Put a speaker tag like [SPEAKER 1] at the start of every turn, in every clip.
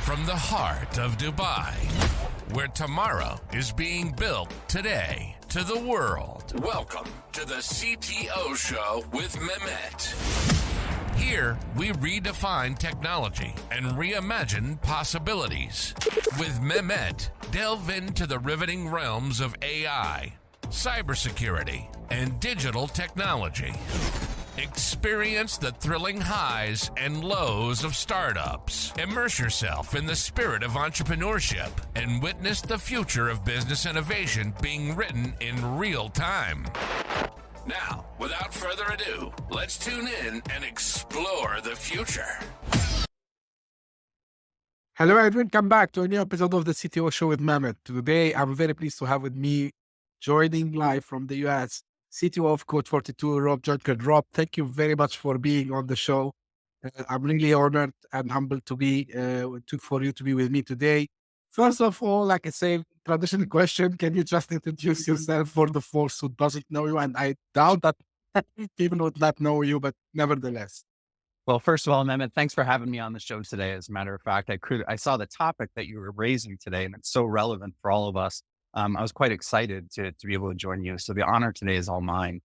[SPEAKER 1] From the heart of Dubai, where tomorrow is being built today, to the world. Welcome to the CTO Show with Mehmet. Here, we redefine technology and reimagine possibilities. With Mehmet, delve into the riveting realms of AI, cybersecurity, and digital technology. Experience the thrilling highs and lows of startups. Immerse yourself in the spirit of entrepreneurship and witness the future of business innovation being written in real time. Now, without further ado, let's tune in and explore the future.
[SPEAKER 2] Hello everyone, come back to a new episode of the CTO Show with Mehmet. Today, I'm very pleased to have with me, joining live from the US, CTO of Code42, Rob Juncker. Rob, thank you very much for being on the show. I'm really honored and humbled for you to be with me today. First of all, like I say, traditional question, can you just introduce yourself for the folks who doesn't know you? And I doubt that people would not know you, but nevertheless.
[SPEAKER 3] Well, first of all, Mehmet, thanks for having me on the show today. As a matter of fact, I saw the topic that you were raising today, and it's so relevant for all of us. I was quite excited to be able to join you. So the honor today is all mine.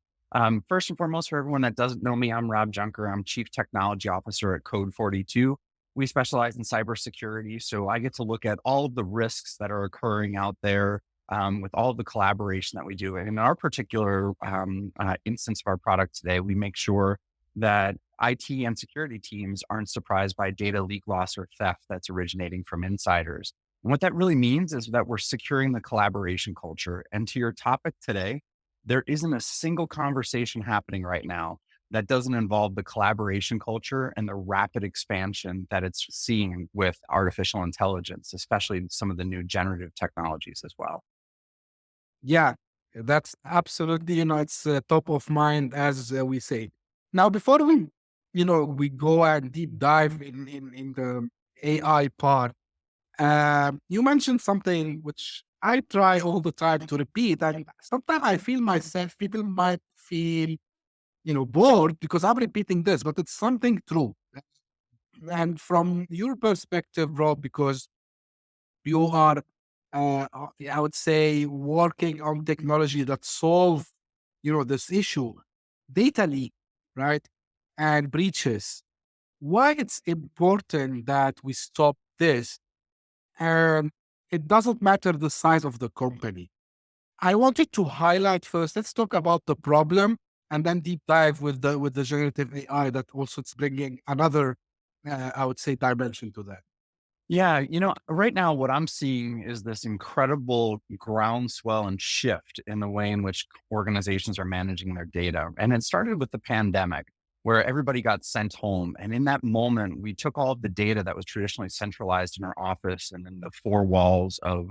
[SPEAKER 3] First and foremost, for everyone that doesn't know me, I'm Rob Juncker. I'm Chief Technology Officer at Code42. We specialize in cybersecurity. So I get to look at all of the risks that are occurring out there with all of the collaboration that we do. And in our particular instance of our product today, we make sure that IT and security teams aren't surprised by data leak, loss, or theft that's originating from insiders. And what that really means is that we're securing the collaboration culture. And to your topic today, there isn't a single conversation happening right now that doesn't involve the collaboration culture and the rapid expansion that it's seeing with artificial intelligence, especially some of the new generative technologies as well.
[SPEAKER 2] Yeah, that's absolutely, it's top of mind, as we say. Now, before we go and deep dive in the AI part, you mentioned something which I try all the time to repeat, and sometimes I feel myself, people might feel, bored because I'm repeating this, but it's something true. And from your perspective, Rob, because you are, I would say, working on technology that solve, this issue, data leak, right? And breaches. Why it's important that we stop this? And it doesn't matter the size of the company. I wanted to highlight first, let's talk about the problem and then deep dive with the generative AI that also it's bringing another, I would say, dimension to that.
[SPEAKER 3] Yeah, right now what I'm seeing is this incredible groundswell and shift in the way in which organizations are managing their data. And it started with the pandemic, where everybody got sent home. And in that moment, we took all of the data that was traditionally centralized in our office and in the four walls of,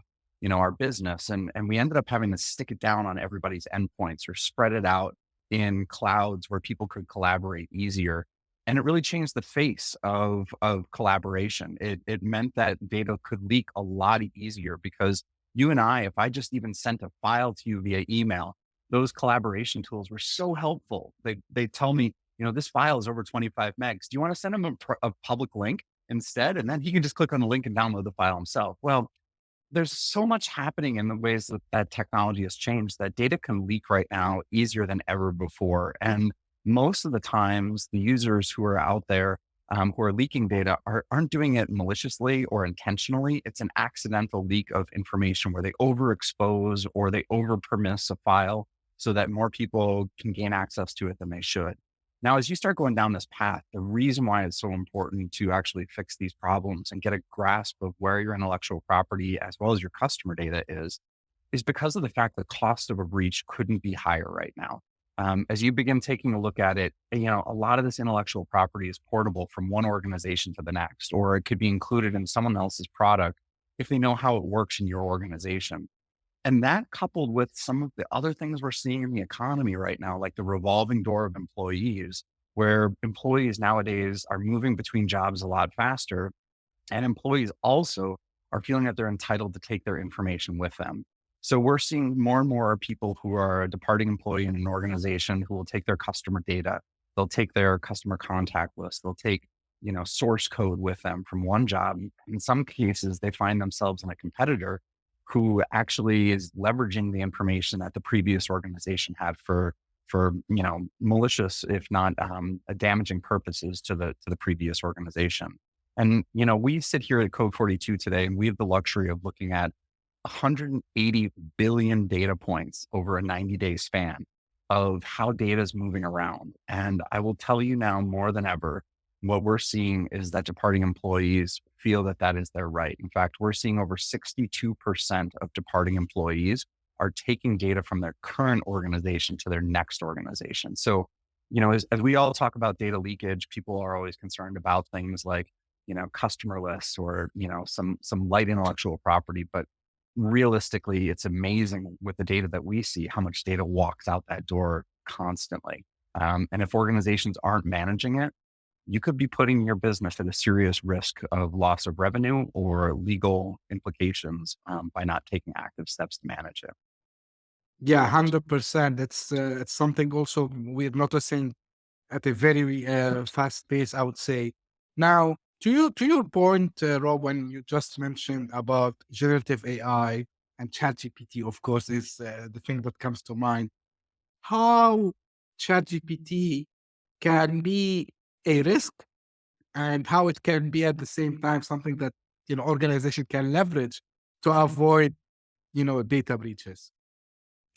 [SPEAKER 3] our business. And we ended up having to stick it down on everybody's endpoints or spread it out in clouds where people could collaborate easier. And it really changed the face of collaboration. It meant that data could leak a lot easier because you and I, if I just even sent a file to you via email, those collaboration tools were so helpful. They tell me, this file is over 25 megs. Do you want to send him a public link instead? And then he can just click on the link and download the file himself. Well, there's so much happening in the ways that technology has changed that data can leak right now easier than ever before. And most of the times, the users who are out there who are leaking data aren't doing it maliciously or intentionally. It's an accidental leak of information where they overexpose or they overpermiss a file so that more people can gain access to it than they should. Now, as you start going down this path, the reason why it's so important to actually fix these problems and get a grasp of where your intellectual property as well as your customer data is because of the fact the cost of a breach couldn't be higher right now. As you begin taking a look at it, a lot of this intellectual property is portable from one organization to the next, or it could be included in someone else's product if they know how it works in your organization. And that coupled with some of the other things we're seeing in the economy right now, like the revolving door of employees, where employees nowadays are moving between jobs a lot faster. And employees also are feeling that they're entitled to take their information with them. So we're seeing more and more people who are a departing employee in an organization who will take their customer data. They'll take their customer contact list. They'll take source code with them from one job. In some cases, they find themselves in a competitor who actually is leveraging the information that the previous organization had for malicious, if not damaging purposes to the previous organization. And we sit here at Code42 today, and we have the luxury of looking at 180 billion data points over a 90-day span of how data is moving around. And I will tell you now more than ever, what we're seeing is that departing employees feel that that is their right. In fact, we're seeing over 62% of departing employees are taking data from their current organization to their next organization. So, as we all talk about data leakage, people are always concerned about things like, customer lists or, some light intellectual property. But realistically, it's amazing with the data that we see, how much data walks out that door constantly. And if organizations aren't managing it, you could be putting your business at a serious risk of loss of revenue or legal implications by not taking active steps to manage it.
[SPEAKER 2] Yeah, 100%. It's something also we're noticing at a very fast pace, I would say. Now, to your point, Rob, when you just mentioned about generative AI and ChatGPT, of course, is the thing that comes to mind. How ChatGPT can be a risk and how it can be at the same time something that organization can leverage to avoid data breaches.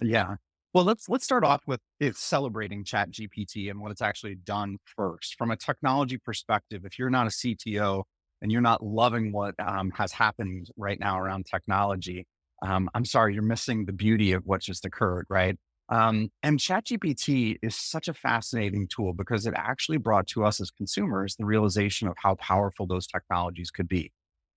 [SPEAKER 3] Yeah. Well, let's start off with it celebrating Chat GPT and what it's actually done first. From a technology perspective, if you're not a CTO and you're not loving what has happened right now around technology, I'm sorry, you're missing the beauty of what just occurred, right? And Chat GPT is such a fascinating tool because it actually brought to us as consumers the realization of how powerful those technologies could be.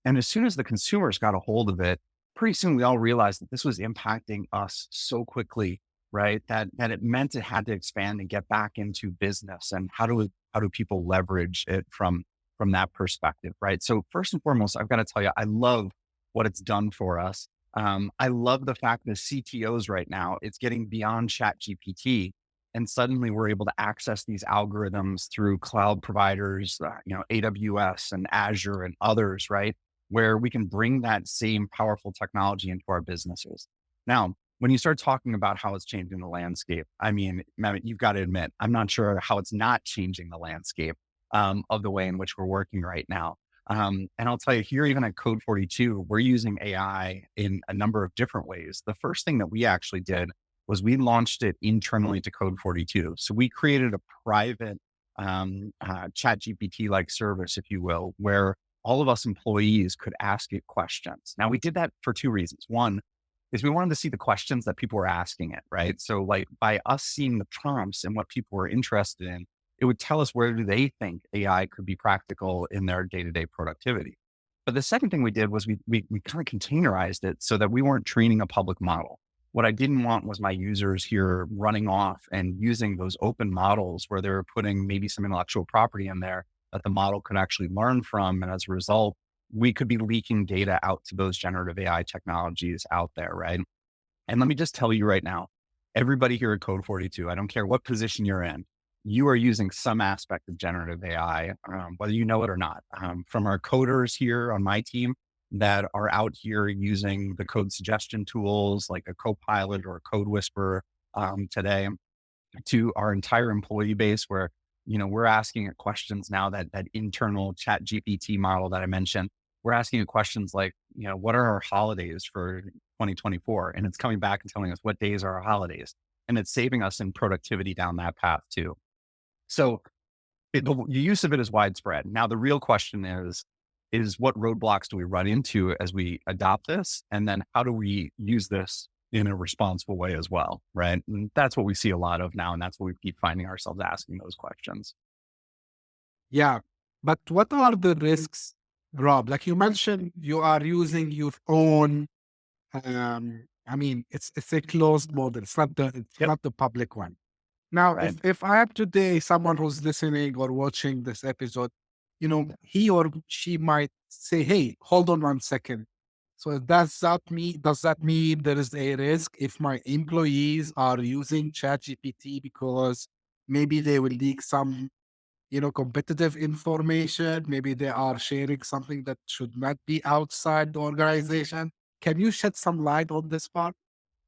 [SPEAKER 3] And as soon as the consumers got a hold of it, pretty soon we all realized that this was impacting us so quickly, right? That it meant it had to expand and get back into business. And how do people leverage it from that perspective, right? So first and foremost, I've got to tell you, I love what it's done for us. I love the fact that CTOs right now, it's getting beyond Chat GPT. And suddenly we're able to access these algorithms through cloud providers, AWS and Azure and others, right? Where we can bring that same powerful technology into our businesses. Now, when you start talking about how it's changing the landscape, I mean, Mehmet, you've got to admit, I'm not sure how it's not changing the landscape of the way in which we're working right now. And I'll tell you here, even at Code42, we're using AI in a number of different ways. The first thing that we actually did was we launched it internally to Code42. So we created a private chat GPT like service, if you will, where all of us employees could ask it questions. Now, we did that for two reasons. One is we wanted to see the questions that people were asking it, right? So like by us seeing the prompts and what people were interested in, it would tell us where do they think AI could be practical in their day-to-day productivity. But the second thing we did was we kind of containerized it so that we weren't training a public model. What I didn't want was my users here running off and using those open models where they were putting maybe some intellectual property in there that the model could actually learn from. And as a result, we could be leaking data out to those generative AI technologies out there, right? And let me just tell you right now, everybody here at Code42, I don't care what position you're in, you are using some aspect of generative AI, whether you know it or not. From our coders here on my team that are out here using the code suggestion tools like a Copilot or a Code Whisperer today, to our entire employee base where, we're asking it questions now that internal Chat GPT model that I mentioned, we're asking it questions like, what are our holidays for 2024? And it's coming back and telling us what days are our holidays. And it's saving us in productivity down that path too. So the use of it is widespread. Now, the real question is what roadblocks do we run into as we adopt this? And then how do we use this in a responsible way as well, right? And that's what we see a lot of now. And that's what we keep finding ourselves asking those questions.
[SPEAKER 2] Yeah. But what are the risks, Rob? Like you mentioned, you are using your own, I mean, it's a closed model. It's
[SPEAKER 3] Yep.
[SPEAKER 2] not the public one. Now,
[SPEAKER 3] Right.
[SPEAKER 2] if I have today someone who's listening or watching this episode, he or she might say, "Hey, hold on 1 second. So does that mean there is a risk if my employees are using ChatGPT because maybe they will leak some competitive information. Maybe they are sharing something that should not be outside the organization. Can you shed some light on this part?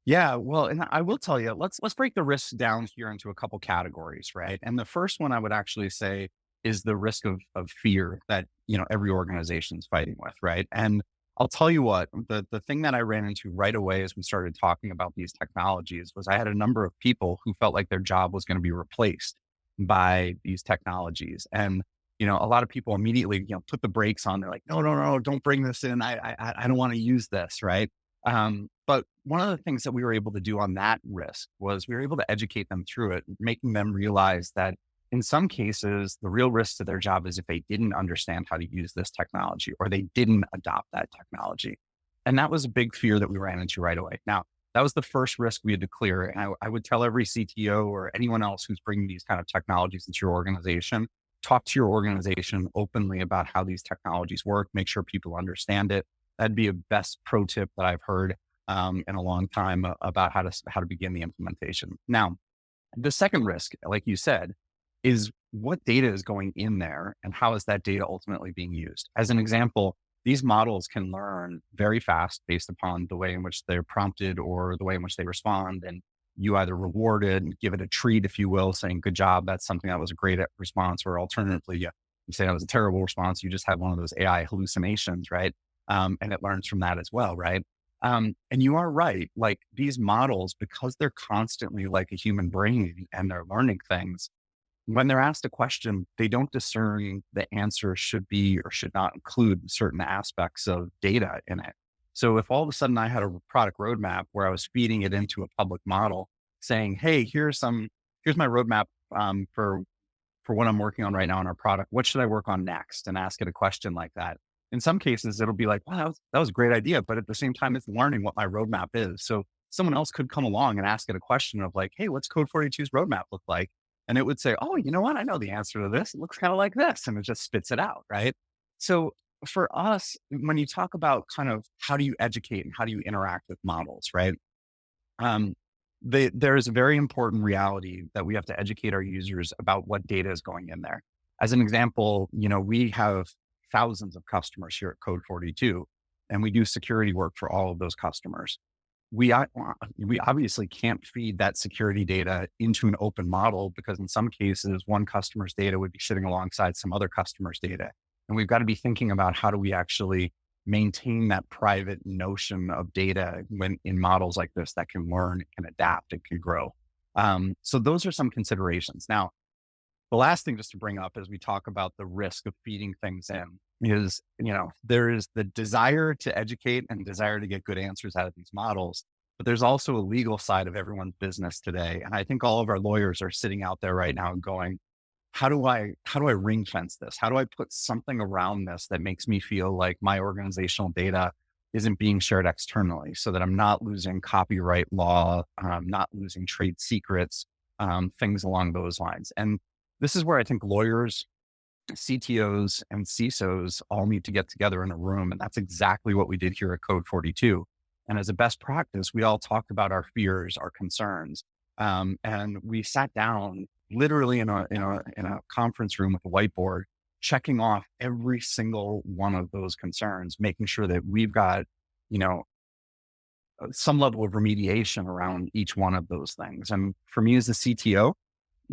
[SPEAKER 3] Yeah, well, and I will tell you, let's break the risks down here into a couple categories, right? And the first one I would actually say is the risk of fear that every organization is fighting with, right? And I'll tell you what, the thing that I ran into right away as we started talking about these technologies was I had a number of people who felt like their job was going to be replaced by these technologies. And a lot of people immediately put the brakes on. They're like, no, no, no, don't bring this in. I don't want to use this, right? But one of the things that we were able to do on that risk was we were able to educate them through it, making them realize that in some cases, the real risk to their job is if they didn't understand how to use this technology or they didn't adopt that technology. And that was a big fear that we ran into right away. Now, that was the first risk we had to clear. And I would tell every CTO or anyone else who's bringing these kind of technologies into your organization, talk to your organization openly about how these technologies work, make sure people understand it. That'd be a best pro tip that I've heard in a long time about how to begin the implementation. Now, the second risk, like you said, is what data is going in there and how is that data ultimately being used? As an example, these models can learn very fast based upon the way in which they're prompted or the way in which they respond. And you either reward it and give it a treat, if you will, saying, good job, that's something that was a great response. Or alternatively, you say that was a terrible response. You just had one of those AI hallucinations, right? And it learns from that as well, right? And you are right. Like these models, because they're constantly like a human brain and they're learning things, when they're asked a question, they don't discern the answer should be or should not include certain aspects of data in it. So if all of a sudden I had a product roadmap where I was feeding it into a public model saying, hey, here's my roadmap for what I'm working on right now in our product. What should I work on next? And ask it a question like that. In some cases, it'll be like, wow, that was a great idea. But at the same time, it's learning what my roadmap is. So someone else could come along and ask it a question of like, hey, what's Code42's roadmap look like? And it would say, oh, you know what? I know the answer to this. It looks kind of like this. And it just spits it out. Right. So for us, when you talk about kind of how do you educate and how do you interact with models, right? Um, there is a very important reality that we have to educate our users about what data is going in there. As an example, we have thousands of customers here at Code42, and we do security work for all of those customers. We obviously can't feed that security data into an open model because in some cases, one customer's data would be sitting alongside some other customer's data. And we've got to be thinking about how do we actually maintain that private notion of data when in models like this that can learn, can adapt, and can grow. So those are some considerations. Now, the last thing just to bring up as we talk about the risk of feeding things in is, there is the desire to educate and desire to get good answers out of these models, but there's also a legal side of everyone's business today. And I think all of our lawyers are sitting out there right now going, how do I ring fence this? How do I put something around this that makes me feel like my organizational data isn't being shared externally so that I'm not losing copyright law, not losing trade secrets, things along those lines. And this is where I think lawyers, CTOs, and CISOs all need to get together in a room. And that's exactly what we did here at Code42. And as a best practice, we all talked about our fears, our concerns. And we sat down literally in a conference room with a whiteboard, checking off every single one of those concerns, making sure that we've got, some level of remediation around each one of those things. And for me as a CTO,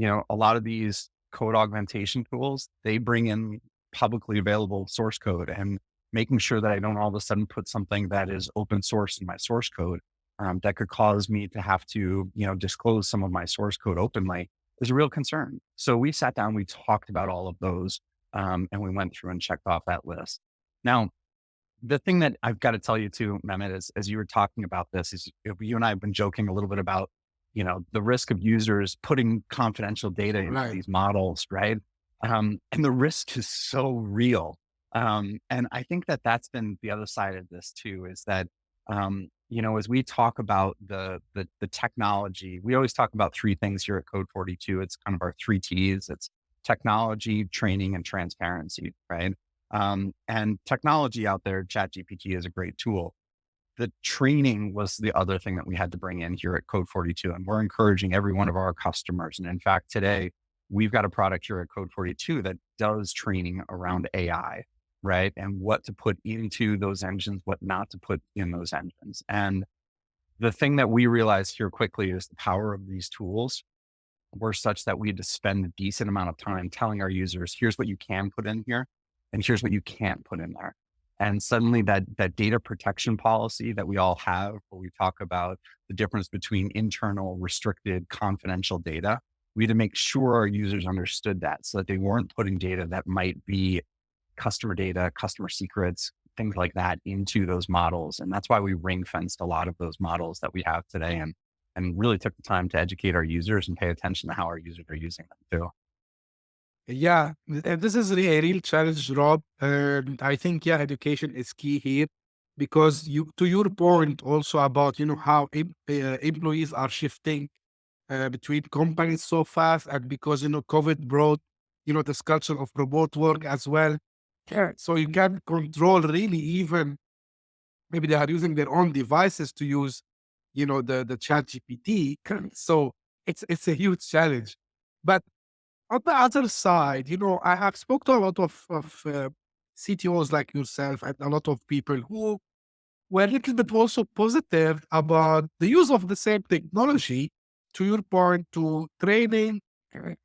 [SPEAKER 3] a lot of these code augmentation tools, they bring in publicly available source code, and making sure that I don't all of a sudden put something that is open source in my source code that could cause me to have to, disclose some of my source code openly is a real concern. So we sat down, we talked about all of those, and we went through and checked off that list. Now, the thing that I've got to tell you too, Mehmet, is as you were talking about this, is you and I have been joking a little bit about, the risk of users putting confidential data into
[SPEAKER 2] Right.
[SPEAKER 3] these models, right? And the risk is so real. And I think that that's been the other side of this too, is that, as we talk about the technology, we always talk about three things here at Code42. It's kind of our three T's. It's technology, training, and transparency, right? And technology out there, ChatGPT is a great tool. The training was the other thing that we had to bring in here at Code42. And we're encouraging every one of our customers. And in fact, today we've got a product here at Code42 that does training around AI, right? And what to put into those engines, what not to put in those engines. And the thing that we realized here quickly is the power of these tools were such that we had to spend a decent amount of time telling our users, here's what you can put in here, and here's what you can't put in there. And suddenly that data protection policy that we all have, where we talk about the difference between internal, restricted, confidential data, we had to make sure our users understood that so that they weren't putting data that might be customer data, customer secrets, things like that into those models. And that's why we ring fenced a lot of those models that we have today and really took the time to educate our users and pay attention to how our users are using them too.
[SPEAKER 2] Yeah, and this is really a real challenge, Rob. And I think, yeah, education is key here because to your point also about, how employees are shifting between companies so fast, and because, COVID brought, this culture of remote work as well. Yeah. So you can control really even, maybe they are using their own devices to use, the chat GPT. So it's a huge challenge. But on the other side, I have spoke to a lot of CTOs like yourself and a lot of people who were a little bit also positive about the use of the same technology, to your point, to training,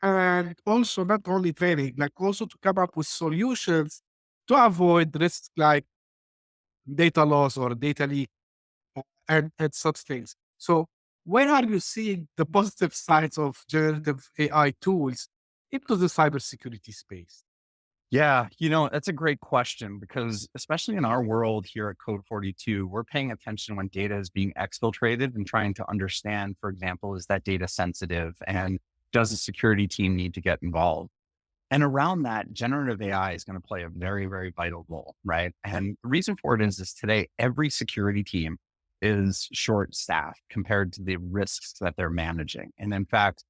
[SPEAKER 2] and also not only training, like also to come up with solutions to avoid risks like data loss or data leak, and such things. So where are you seeing the positive sides of generative AI tools into the cybersecurity space?
[SPEAKER 3] Yeah, that's a great question because especially in our world here at Code42, we're paying attention when data is being exfiltrated and trying to understand, for example, is that data sensitive and does the security team need to get involved? And around that, generative AI is going to play a very, very vital role, right? And the reason for it is today, every security team is short staffed compared to the risks that they're managing. And in fact,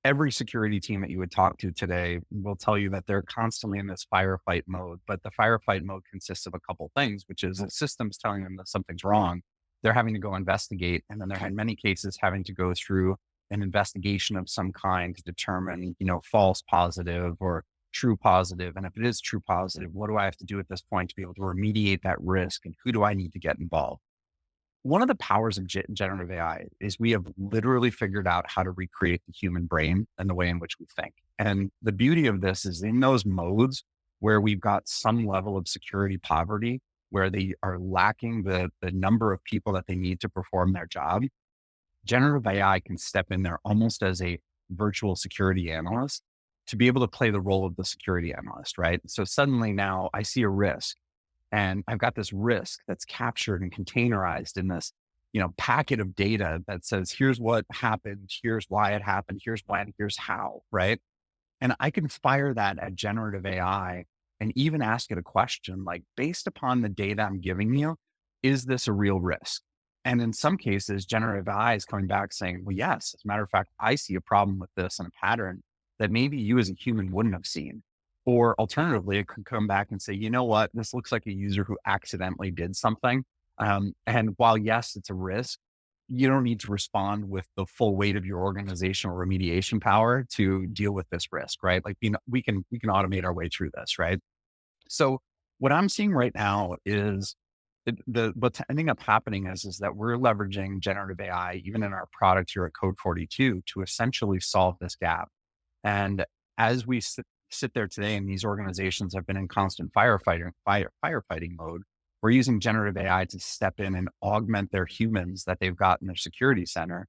[SPEAKER 3] every security team that you would talk to today will tell you that they're constantly in this firefight mode. But the firefight mode consists of a couple things, which is the system's telling them that something's wrong. They're having to go investigate. And then they're in many cases having to go through an investigation of some kind to determine, false positive or true positive. And if it is true positive, what do I have to do at this point to be able to remediate that risk? And who do I need to get involved? One of the powers of generative AI is we have literally figured out how to recreate the human brain and the way in which we think. And the beauty of this is in those modes where we've got some level of security poverty, where they are lacking the number of people that they need to perform their job, generative AI can step in there almost as a virtual security analyst to be able to play the role of the security analyst, right? So suddenly now I see a risk. And I've got this risk that's captured and containerized in this, packet of data that says, here's what happened, here's why it happened, here's when, here's how, right? And I can fire that at generative AI and even ask it a question like, based upon the data I'm giving you, is this a real risk? And in some cases, generative AI is coming back saying, well, yes, as a matter of fact, I see a problem with this and a pattern that maybe you as a human wouldn't have seen. Or alternatively, it could come back and say, you know what, this looks like a user who accidentally did something. And while yes, it's a risk, you don't need to respond with the full weight of your organizational remediation power to deal with this risk, right? Like we can automate our way through this, right? So what I'm seeing right now is what's ending up happening is that we're leveraging generative AI, even in our product here at Code42, to essentially solve this gap. And as we sit there today, and these organizations have been in constant firefighting mode, we're using generative AI to step in and augment their humans that they've got in their security center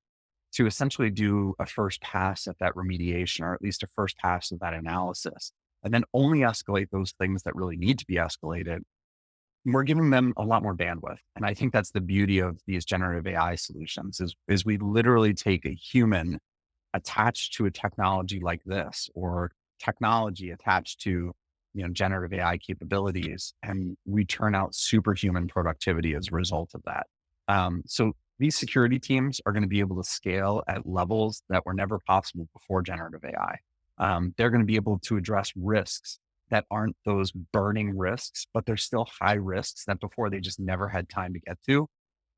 [SPEAKER 3] to essentially do a first pass at that remediation, or at least a first pass of that analysis, and then only escalate those things that really need to be escalated. We're giving them a lot more bandwidth. And I think that's the beauty of these generative AI solutions is we literally take a human attached to a technology like this, or technology attached to, generative AI capabilities, and we turn out superhuman productivity as a result of that. So these security teams are going to be able to scale at levels that were never possible before generative AI. They're going to be able to address risks that aren't those burning risks, but they're still high risks that before they just never had time to get to.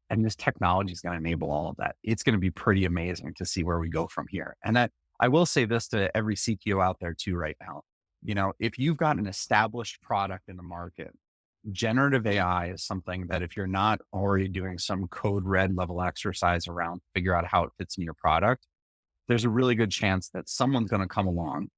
[SPEAKER 3] And this technology is going to enable all of that. It's going to be pretty amazing to see where we go from here. And that I will say this to every CTO out there too right now. If you've got an established product in the market, generative AI is something that if you're not already doing some code red level exercise around, figure out how it fits in your product, there's a really good chance that someone's going to come along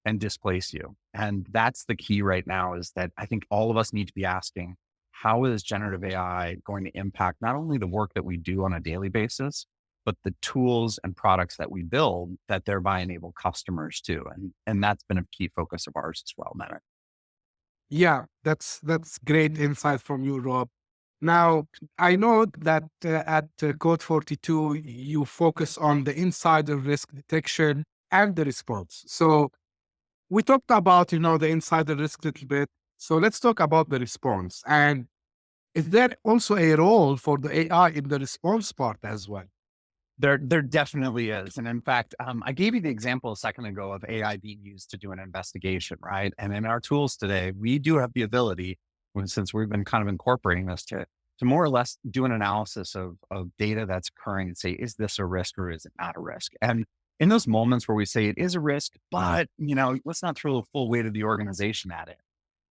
[SPEAKER 3] and displace you. And that's the key right now, is that I think all of us need to be asking, how is generative AI going to impact not only the work that we do on a daily basis, but the tools and products that we build that thereby enable customers too. And that's been a key focus of ours as well, Matt.
[SPEAKER 2] Yeah, that's great insight from you, Rob. Now, I know that at Code42, you focus on the insider risk detection and the response. So we talked about, the insider risk a little bit. So let's talk about the response. And is there also a role for the AI in the response part as well?
[SPEAKER 3] There definitely is. And in fact, I gave you the example a second ago of AI being used to do an investigation, right? And in our tools today, we do have the ability, since we've been kind of incorporating this to more or less do an analysis of data that's occurring and say, is this a risk or is it not a risk? And in those moments where we say it is a risk, but let's not throw the full weight of the organization at it.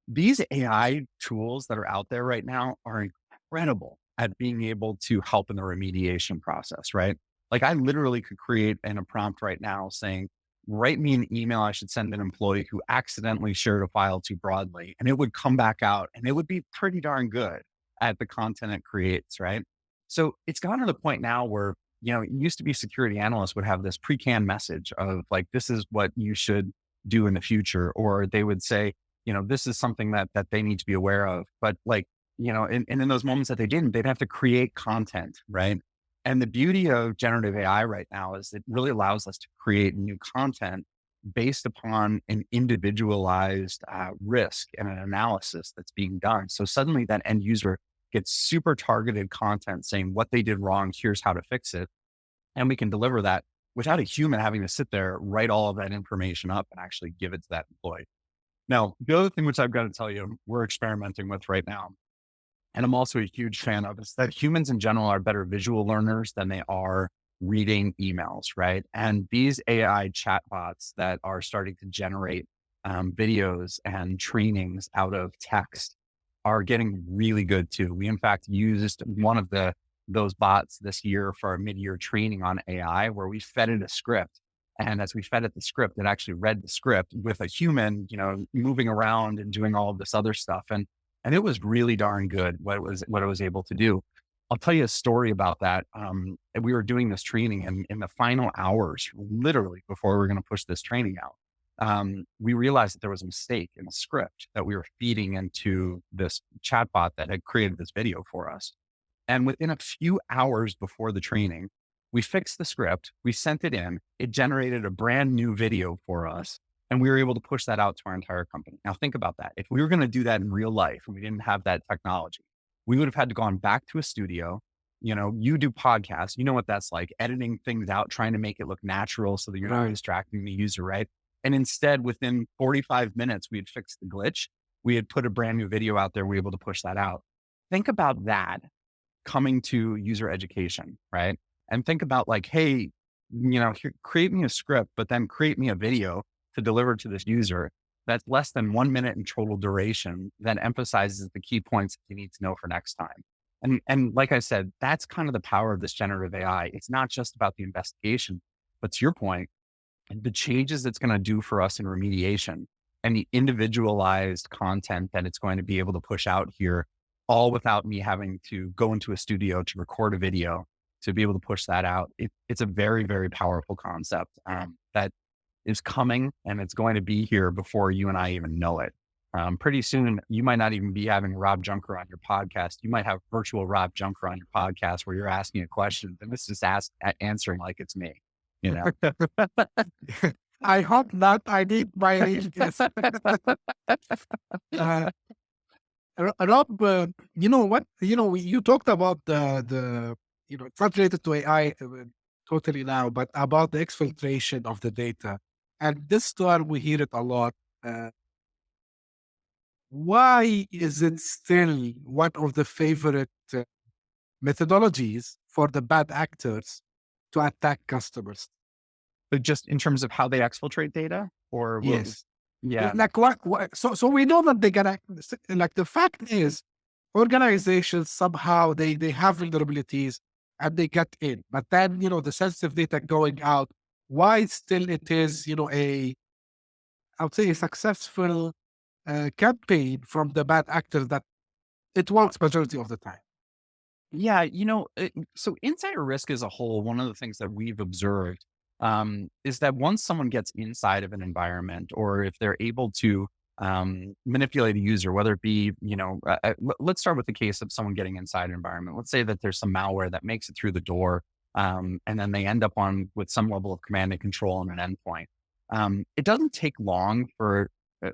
[SPEAKER 3] These AI tools that are out there right now are incredible at being able to help in the remediation process, right? Like I literally could create in a prompt right now saying, write me an email I should send an employee who accidentally shared a file too broadly. And it would come back out and it would be pretty darn good at the content it creates, right? So it's gotten to the point now where, it used to be security analysts would have this pre-canned message of like, this is what you should do in the future. Or they would say, this is something that they need to be aware of. But like, and in those moments that they didn't, they'd have to create content, right? And the beauty of generative AI right now is it really allows us to create new content based upon an individualized risk and an analysis that's being done. So suddenly that end user gets super targeted content saying what they did wrong, here's how to fix it. And we can deliver that without a human having to sit there, write all of that information up and actually give it to that employee. Now, the other thing which I've got to tell you, we're experimenting with right now, and I'm also a huge fan of, is that humans in general are better visual learners than they are reading emails, right? And these AI chatbots that are starting to generate videos and trainings out of text are getting really good too. We in fact used one of those bots this year for our mid-year training on AI, where we fed it a script. And as we fed it the script, it actually read the script with a human, moving around and doing all of this other stuff. And it was really darn good what it was able to do. I'll tell you a story about that. We were doing this training, and in the final hours, literally before we were going to push this training out, we realized that there was a mistake in the script that we were feeding into this chatbot that had created this video for us. And within a few hours before the training, we fixed the script, we sent it in, it generated a brand new video for us. And we were able to push that out to our entire company. Now think about that. If we were going to do that in real life and we didn't have that technology, we would have had to gone back to a studio. You do podcasts, you know what that's like, editing things out, trying to make it look natural so that you're not distracting the user, right? And instead, within 45 minutes, we had fixed the glitch. We had put a brand new video out there. We were able to push that out. Think about that coming to user education, right? And think about like, hey, create me a script, but then create me a video to deliver to this user that's less than 1 minute in total duration, that emphasizes the key points that you need to know for next time. And like I said, that's kind of the power of this generative AI. It's not just about the investigation, but to your point, the changes it's going to do for us in remediation and the individualized content that it's going to be able to push out here, all without me having to go into a studio to record a video to be able to push that out. It's a very, very powerful concept that is coming, and it's going to be here before you and I even know it. Pretty soon, you might not even be having Rob Juncker on your podcast. You might have virtual Rob Juncker on your podcast where you're asking a question and it's just answering like it's me,
[SPEAKER 2] I hope not. I need my Rob, you know what? You talked about the it's not related to AI totally now, but about the exfiltration of the data. And this term, we hear it a lot. Why is it still one of the favorite methodologies for the bad actors to attack customers?
[SPEAKER 3] But just in terms of how they exfiltrate data or what?
[SPEAKER 2] Yes.
[SPEAKER 3] Yeah.
[SPEAKER 2] Like what so we know that they gonna, like, the fact is organizations somehow they have vulnerabilities and they get in, but then the sensitive data going out, why still it is I would say a successful campaign from the bad actors, that it works majority of the time.
[SPEAKER 3] Yeah, so insider risk as a whole, one of the things that we've observed is that once someone gets inside of an environment, or if they're able to manipulate a user, whether it be, let's start with the case of someone getting inside an environment. Let's say that there's some malware that makes it through the door, and then they end up with some level of command and control on an endpoint. It doesn't take long for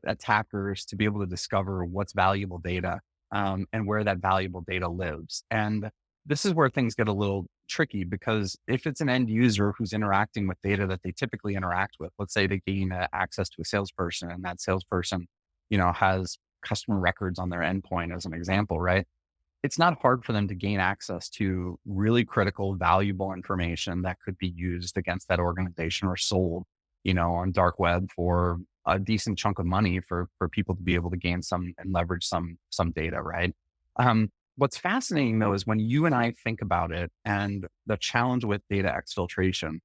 [SPEAKER 3] attackers to be able to discover what's valuable data and where that valuable data lives. And this is where things get a little tricky, because if it's an end user who's interacting with data that they typically interact with, let's say they gain access to a salesperson, and that salesperson, has customer records on their endpoint as an example, right? It's not hard for them to gain access to really critical, valuable information that could be used against that organization or sold, on dark web for a decent chunk of money for people to be able to gain some and leverage some data, right? What's fascinating though is when you and I think about it, and the challenge with data exfiltration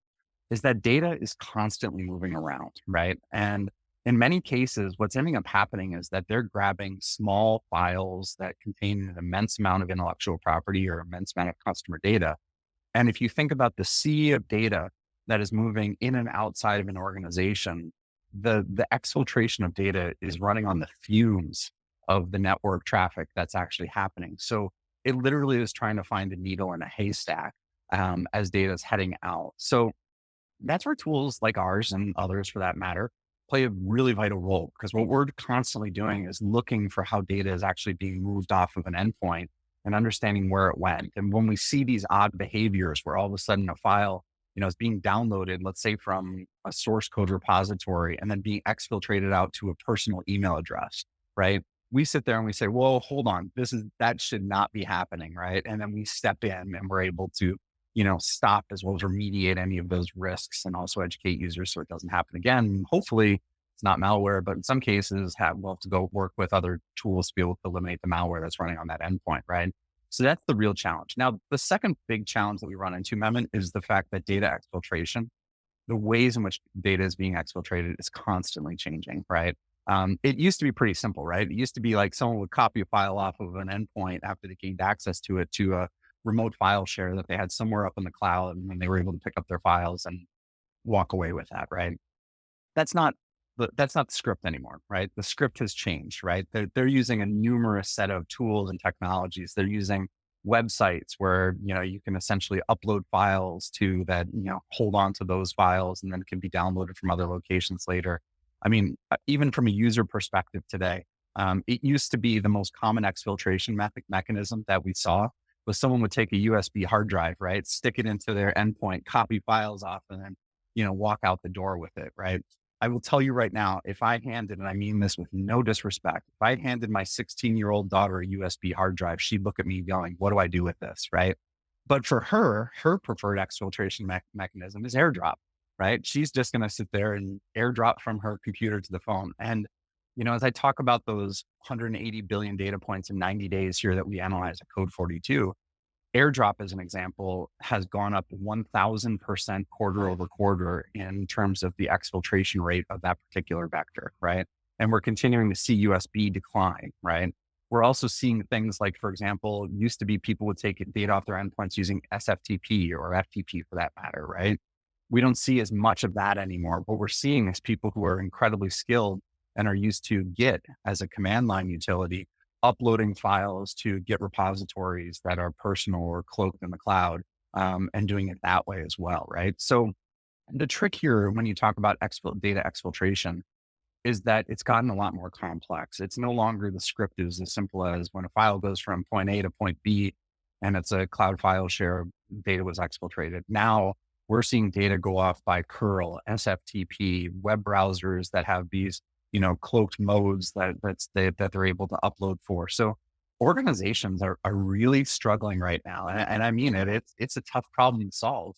[SPEAKER 3] is that data is constantly moving around, right? And in many cases, what's ending up happening is that they're grabbing small files that contain an immense amount of intellectual property or immense amount of customer data. And if you think about the sea of data that is moving in and outside of an organization, the exfiltration of data is running on the fumes of the network traffic that's actually happening. So it literally is trying to find a needle in a haystack as data is heading out. So that's where tools like ours and others for that matter play a really vital role, because what we're constantly doing is looking for how data is actually being moved off of an endpoint and understanding where it went. And when we see these odd behaviors where all of a sudden a file, is being downloaded, let's say from a source code repository, and then being exfiltrated out to a personal email address, right? We sit there and we say, well, hold on, that should not be happening, right? And then we step in and we're able to stop as well as remediate any of those risks, and also educate users so it doesn't happen again. Hopefully it's not malware, but in some cases we'll have to go work with other tools to be able to eliminate the malware that's running on that endpoint, right? So that's the real challenge. Now, the second big challenge that we run into, Mehmet, is the fact that data exfiltration, the ways in which data is being exfiltrated is constantly changing, right? It used to be pretty simple, right? It used to be like someone would copy a file off of an endpoint after they gained access to it to a remote file share that they had somewhere up in the cloud, and then they were able to pick up their files and walk away with that, right? That's not the script anymore, right? The script has changed, right? They're using a numerous set of tools and technologies. They're using websites where, you can essentially upload files to that, hold on to those files, and then it can be downloaded from other locations later. I mean, even from a user perspective today, it used to be the most common exfiltration mechanism that we saw was someone would take a USB hard drive, right? Stick it into their endpoint, copy files off, and then, walk out the door with it, right? I will tell you right now, if I handed, and I mean this with no disrespect, if I handed my 16-year-old daughter a USB hard drive, she'd look at me going, what do I do with this, right? But for her preferred exfiltration mechanism is AirDrop, right? She's just going to sit there and AirDrop from her computer to the phone. And, as I talk about those 180 billion data points in 90 days here that we analyze at Code42, AirDrop, as an example, has gone up 1,000% quarter over quarter in terms of the exfiltration rate of that particular vector, right? And we're continuing to see USB decline, right? We're also seeing things like, for example, used to be people would take data off their endpoints using SFTP or FTP for that matter, right? We don't see as much of that anymore. What we're seeing is people who are incredibly skilled and are used to Git as a command line utility, uploading files to Git repositories that are personal or cloaked in the cloud, and doing it that way as well, right? So the trick here when you talk about data exfiltration is that it's gotten a lot more complex. It's no longer the script is as simple as when a file goes from point A to point B and it's a cloud file share, data was exfiltrated. Now we're seeing data go off by curl, SFTP, web browsers that have these cloaked modes that they're able to upload for. So organizations are really struggling right now. And I mean it, it's a tough problem to solve.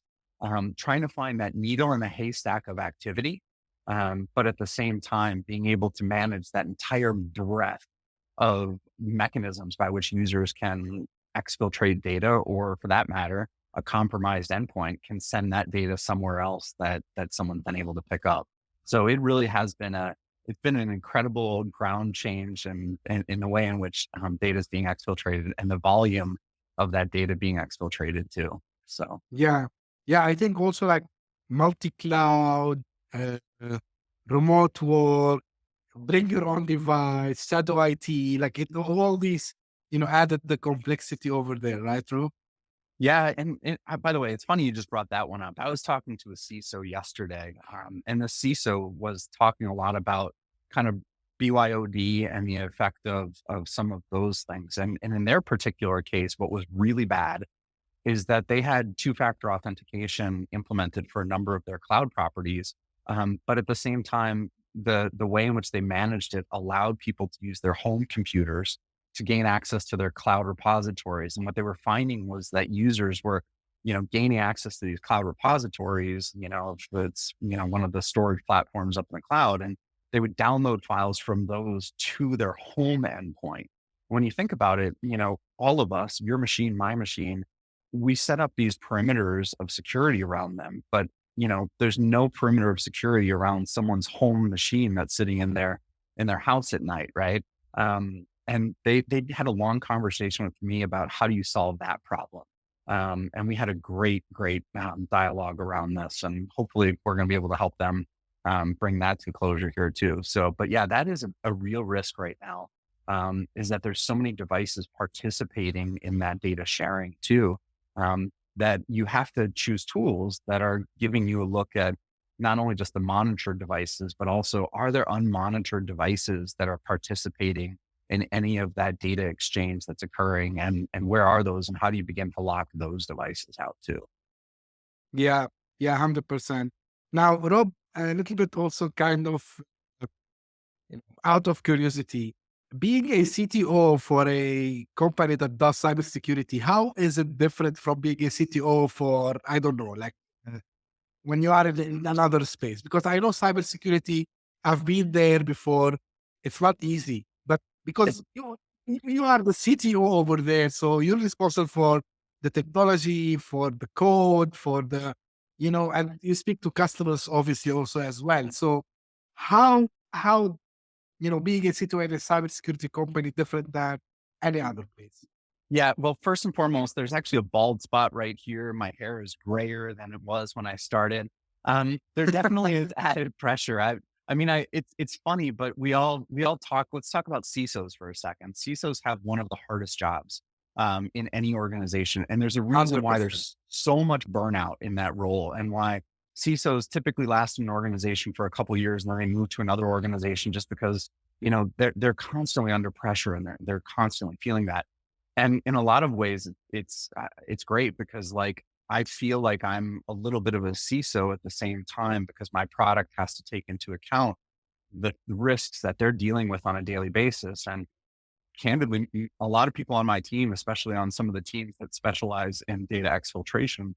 [SPEAKER 3] trying to find that needle in a haystack of activity, but at the same time, being able to manage that entire breadth of mechanisms by which users can exfiltrate data, or for that matter, a compromised endpoint can send that data somewhere else that someone's been able to pick up. So it really has been it's been an incredible ground change in the way in which data is being exfiltrated and the volume of that data being exfiltrated too. So
[SPEAKER 2] Yeah. Yeah. I think also like multi-cloud, remote work, bring your own device, shadow IT, like all these, added the complexity over there, right, Ru?
[SPEAKER 3] yeah, and by the way, it's funny you just brought that one up. I was talking to a CISO yesterday, and the CISO was talking a lot about kind of BYOD and the effect of some of those things. And in their particular case, what was really bad is that they had two-factor authentication implemented for a number of their cloud properties. But at the same time, the way in which they managed it allowed people to use their home computers to gain access to their cloud repositories. And what they were finding was that users were, gaining access to these cloud repositories, if it's, one of the storage platforms up in the cloud, and they would download files from those to their home endpoint. When you think about it, all of us, your machine, my machine, we set up these perimeters of security around them, but there's no perimeter of security around someone's home machine that's sitting in their house at night, right? And they had a long conversation with me about how do you solve that problem. And we had a great dialogue around this, and hopefully we're going to be able to help them bring that to closure here too. So, but yeah, that is a real risk right now. Is that there's so many devices participating in that data sharing too, that you have to choose tools that are giving you a look at not only just the monitored devices, but also are there unmonitored devices that are participating in any of that data exchange that's occurring, and where are those, and how do you begin to lock those devices out too?
[SPEAKER 2] Yeah. Yeah. 100%. Now, Rob, a little bit also kind of uh, out of curiosity, being a CTO for a company that does cybersecurity, how is it different from being a CTO for, I don't know, like when you are in another space? Because I know cybersecurity, I've been there before. It's not easy, but because you are the CTO over there, so you're responsible for the technology, for the code, for the, and you speak to customers obviously also as well. So how being a CTO in a cybersecurity company different than any other place?
[SPEAKER 3] Yeah, well, first and foremost, there's actually a bald spot right here. My hair is grayer than it was when I started. There definitely is added pressure. It's funny, but we all talk. Let's talk about CISOs for a second. CISOs have one of the hardest jobs in any organization, and there's a reason why
[SPEAKER 2] 100%.
[SPEAKER 3] there's so much burnout in that role, and why CISOs typically last in an organization for a couple of years and then they move to another organization just because they're constantly under pressure and they're constantly feeling that. And in a lot of ways, it's great because like I feel like I'm a little bit of a CISO at the same time because my product has to take into account the risks that they're dealing with on a daily basis. And candidly, a lot of people on my team, especially on some of the teams that specialize in data exfiltration,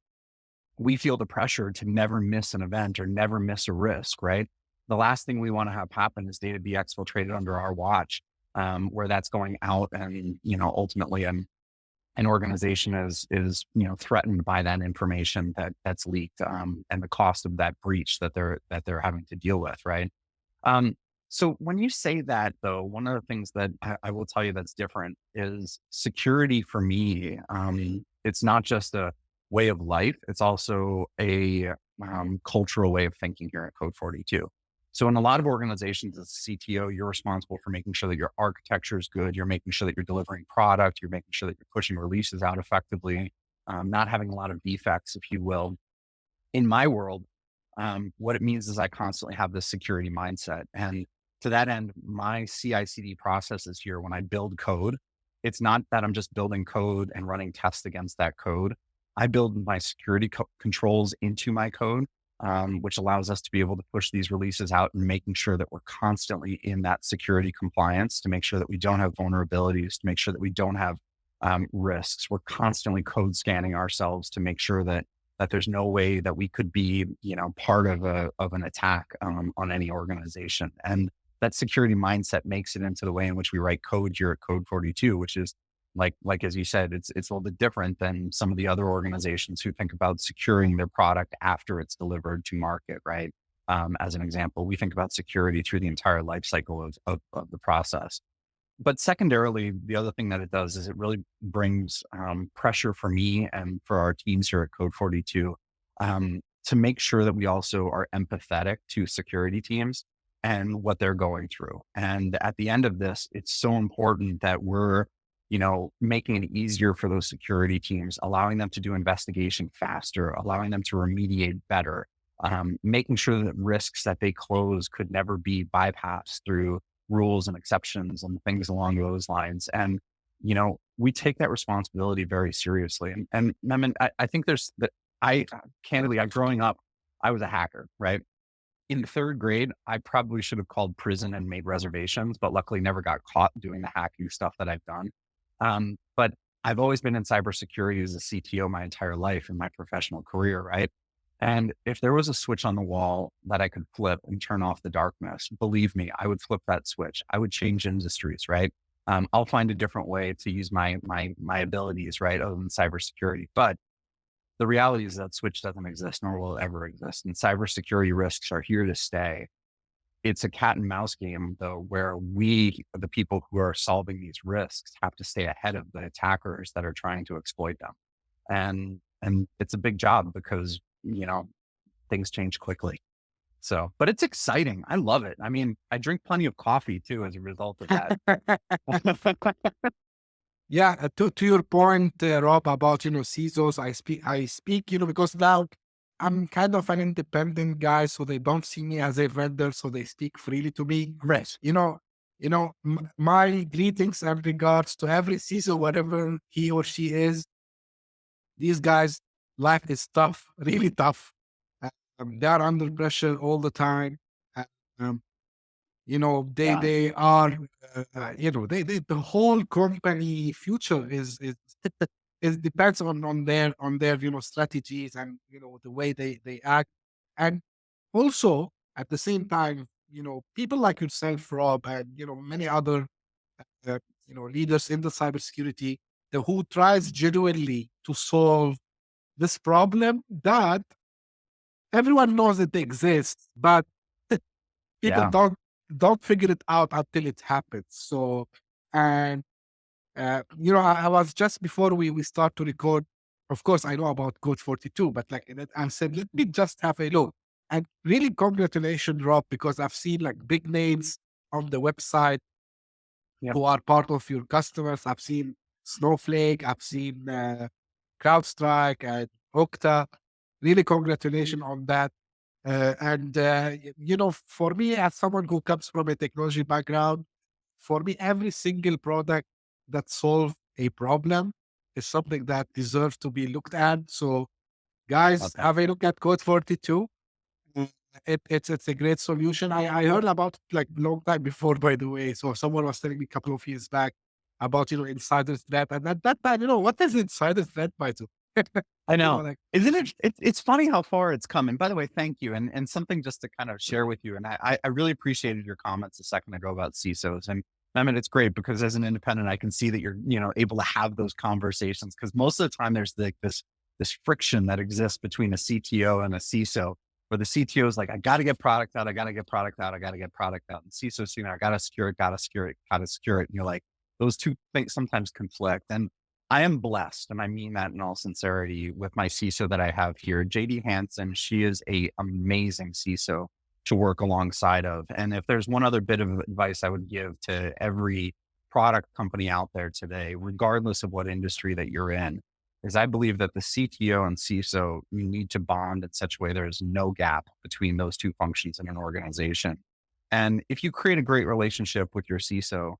[SPEAKER 3] we feel the pressure to never miss an event or never miss a risk, right? The last thing we want to have happen is data be exfiltrated under our watch, where that's going out and, ultimately an organization is threatened by that information that's leaked, and the cost of that breach that they're having to deal with, right? So when you say that though, one of the things that I will tell you that's different is security for me. It's not just a way of life. It's also a cultural way of thinking here at Code42. So in a lot of organizations as a CTO, you're responsible for making sure that your architecture is good. You're making sure that you're delivering product. You're making sure that you're pushing releases out effectively, not having a lot of defects, if you will. In my world, what it means is I constantly have this security mindset. And to that end, my CI/CD processes here, when I build code, it's not that I'm just building code and running tests against that code. I build my security controls into my code, which allows us to be able to push these releases out and making sure that we're constantly in that security compliance, to make sure that we don't have vulnerabilities, to make sure that we don't have risks. We're constantly code scanning ourselves to make sure that that there's no way that we could be, part of an attack on any organization. And that security mindset makes it into the way in which we write code here at Code42, which is like as you said, it's a little bit different than some of the other organizations who think about securing their product after it's delivered to market, right? As an example, we think about security through the entire life cycle of the process. But secondarily, the other thing that it does is it really brings pressure for me and for our teams here at Code42 to make sure that we also are empathetic to security teams and what they're going through. And at the end of this, it's so important that we're, making it easier for those security teams, allowing them to do investigation faster, allowing them to remediate better, making sure that risks that they close could never be bypassed through rules and exceptions and things along those lines. And, we take that responsibility very seriously. And I mean, I think there's that candidly, growing up, I was a hacker, right? In third grade, I probably should have called prison and made reservations, but luckily never got caught doing the hacking stuff that I've done. But I've always been in cybersecurity as a CTO my entire life in my professional career, right? And if there was a switch on the wall that I could flip and turn off the darkness, believe me, I would flip that switch. I would change industries, right? I'll find a different way to use my abilities, right, other than cybersecurity. But the reality is that switch doesn't exist, nor will it ever exist. And cybersecurity risks are here to stay. It's a cat and mouse game, though, where we, the people who are solving these risks, have to stay ahead of the attackers that are trying to exploit them. And it's a big job because, things change quickly. So, but it's exciting. I love it. I mean, I drink plenty of coffee too as a result of that.
[SPEAKER 2] Yeah, to your point, Rob, about CISOs, I speak, because now I'm kind of an independent guy, so they don't see me as a vendor, so they speak freely to me.
[SPEAKER 3] Right.
[SPEAKER 2] My greetings and regards to every CISO, whatever he or she is. These guys, life is tough, really tough. They are under pressure all the time. Uh, um,
[SPEAKER 3] Yeah.
[SPEAKER 2] they are, the whole company future is it depends on their strategies and the way they act, and also at the same time, people like yourself, Rob, and many other leaders in the cybersecurity, who tries genuinely to solve this problem that everyone knows it exists, but people
[SPEAKER 3] Yeah.
[SPEAKER 2] don't figure it out until it happens. So, and I was just before we start to record. Of course, I know about Code42, but like I said, let me just have a look. And really, congratulations, Rob, because I've seen like big names on the website
[SPEAKER 3] Yep.
[SPEAKER 2] who are part of your customers. I've seen Snowflake, I've seen CrowdStrike and Okta. Really, congratulations on that. For me, as someone who comes from a technology background, for me, every single product that solves a problem is something that deserves to be looked at. So, guys,
[SPEAKER 3] Okay.
[SPEAKER 2] have a look at Code42. It's a great solution. I heard about it like long time before, by the way. So someone was telling me a couple of years back about insider threat, and at that time, what is insider threat, by the way?
[SPEAKER 3] I know.
[SPEAKER 2] Like,
[SPEAKER 3] Isn't it? It's funny how far it's come. And by the way, thank you. And something just to kind of share with you. And I really appreciated your comments a second ago about CISOs. And I mean, it's great because as an independent, I can see that you're, able to have those conversations because most of the time there's this friction that exists between a CTO and a CISO, where the CTO is like, I got to get product out. I got to get product out. I got to get product out. And CISO's, I got to secure it, got to secure it, got to secure it. And you're like, those two things sometimes conflict. And I am blessed, and I mean that in all sincerity, with my CISO that I have here, JD Hansen. She is a amazing CISO to work alongside of. And if there's one other bit of advice I would give to every product company out there today, regardless of what industry that you're in, is I believe that the CTO and CISO, you need to bond in such a way there's no gap between those two functions in an organization. And if you create a great relationship with your CISO,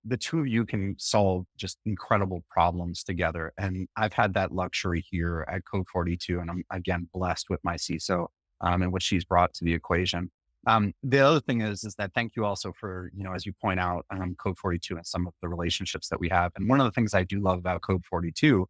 [SPEAKER 3] the two of you can solve just incredible problems together. And I've had that luxury here at Code42. And I'm, again, blessed with my CISO and what she's brought to the equation. The other thing is that thank you also for, as you point out, Code42 and some of the relationships that we have. And one of the things I do love about Code42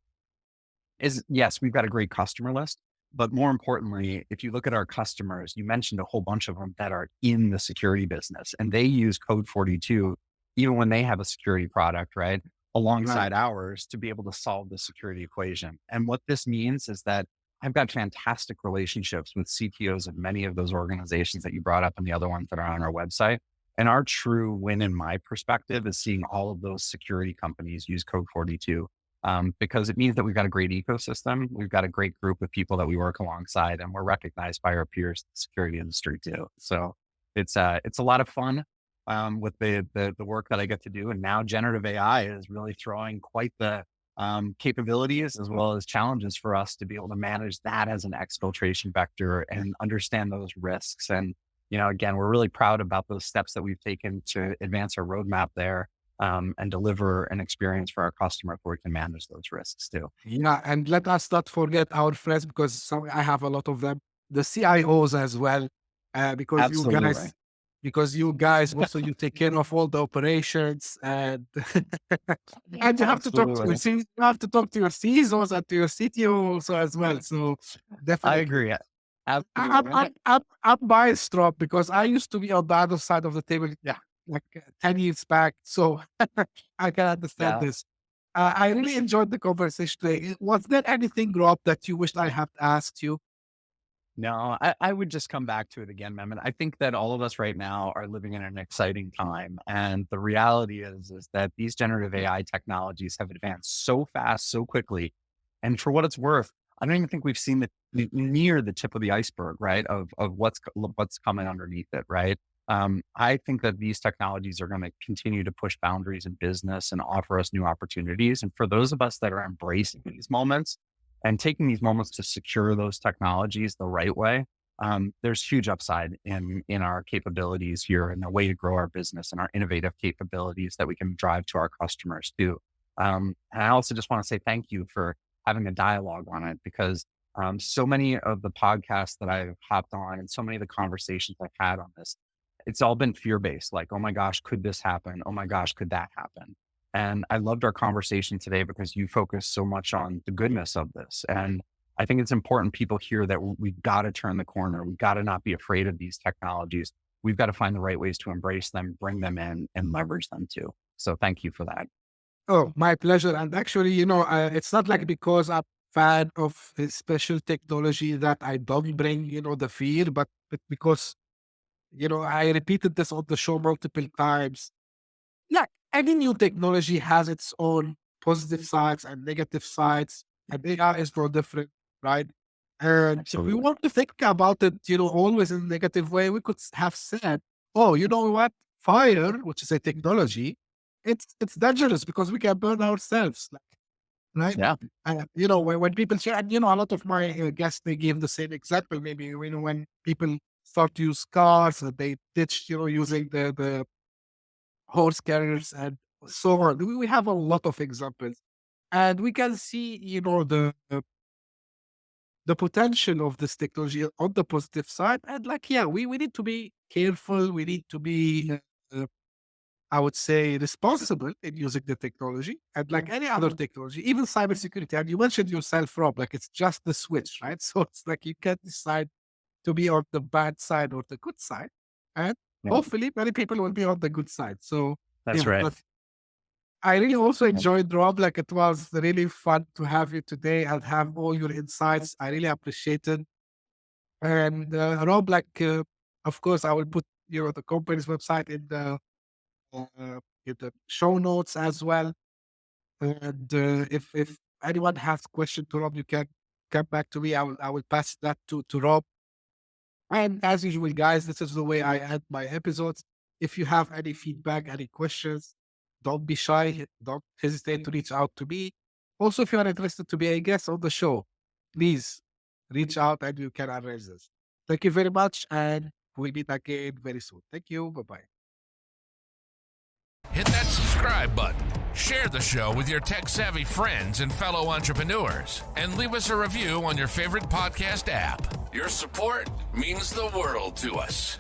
[SPEAKER 3] is, yes, we've got a great customer list, but more importantly, if you look at our customers, you mentioned a whole bunch of them that are in the security business, and they use Code42 even when they have a security product, right? Alongside ours to be able to solve the security equation. And what this means is that I've got fantastic relationships with CTOs of many of those organizations that you brought up and the other ones that are on our website. And our true win, in my perspective, is seeing all of those security companies use Code42, because it means that we've got a great ecosystem. We've got a great group of people that we work alongside, and we're recognized by our peers in the security industry too. So it's a lot of fun with the work that I get to do. And now generative AI is really throwing quite the capabilities as well as challenges for us to be able to manage that as an exfiltration vector and understand those risks. And, again, we're really proud about those steps that we've taken to advance our roadmap there, and deliver an experience for our customers where we can manage those risks too.
[SPEAKER 2] Yeah, and let us not forget our friends, because I have a lot of them, the CIOs as well, because
[SPEAKER 3] Absolutely.
[SPEAKER 2] you guys also, you take care of all the operations, and and you have to talk to
[SPEAKER 3] Absolutely.
[SPEAKER 2] your CISOs and to your CTO also as well. So
[SPEAKER 3] I
[SPEAKER 2] definitely,
[SPEAKER 3] agree. Absolutely.
[SPEAKER 2] I'm biased, Rob, because I used to be on the other side of the table, like 10 years back. So I can understand
[SPEAKER 3] Yeah.
[SPEAKER 2] this. I really enjoyed the conversation today. Was there anything, Rob, that you wished I had asked you?
[SPEAKER 3] No, I would just come back to it again, Mehmet. I think that all of us right now are living in an exciting time. And the reality is that these generative AI technologies have advanced so fast, so quickly. And for what it's worth, I don't even think we've seen near the tip of the iceberg, right? Of what's coming underneath it, right? I think that these technologies are going to continue to push boundaries in business and offer us new opportunities. And for those of us that are embracing these moments and taking these moments to secure those technologies the right way, there's huge upside in our capabilities here and the way to grow our business and our innovative capabilities that we can drive to our customers too. And I also just want to say thank you for having a dialogue on it, because so many of the podcasts that I've hopped on and so many of the conversations I've had on this, it's all been fear-based. Like, oh my gosh, could this happen? Oh my gosh, could that happen? And I loved our conversation today because you focused so much on the goodness of this. And I think it's important people hear that we've got to turn the corner. We've got to not be afraid of these technologies. We've got to find the right ways to embrace them, bring them in, and leverage them too. So thank you for that.
[SPEAKER 2] Oh, my pleasure. And actually, it's not like because I'm fan of a special technology that I don't bring, the fear, but because, I repeated this on the show multiple times. Yeah, any new technology has its own positive sides and negative sides, and AI is no different, right? And if we
[SPEAKER 3] Absolutely.
[SPEAKER 2] want to think about it, always in a negative way, we could have said, oh, you know what? Fire, which is a technology, it's dangerous because we can burn ourselves, right?
[SPEAKER 3] Yeah.
[SPEAKER 2] When people share, and a lot of my guests, they give the same example. Maybe when people start to use cars, they ditch, using the horse carriers and so on. We have a lot of examples, and we can see, the potential of this technology on the positive side. And we need to be careful. We need to be, I would say, responsible in using the technology. And like any other technology, even cybersecurity, and you mentioned yourself, Rob, like it's just the switch, right? So it's like you can't decide to be on the bad side or the good side. And hopefully many people will be on the good side. So
[SPEAKER 3] That's right.
[SPEAKER 2] I really also enjoyed, Rob. Like, it was really fun to have you today and have all your insights. I really appreciate it. And Rob, of course, I will put the company's website in the show notes as well. And if anyone has question to Rob, you can come back to me. I will pass that to Rob. And as usual, guys, this is the way I end my episodes. If you have any feedback, any questions, don't be shy. Don't hesitate to reach out to me. Also, if you are interested to be a guest on the show, please reach out and you can arrange this. Thank you very much, and we'll meet again very soon. Thank you. Bye-bye.
[SPEAKER 1] Hit that subscribe button, share the show with your tech-savvy friends and fellow entrepreneurs, and leave us a review on your favorite podcast app. Your support means the world to us.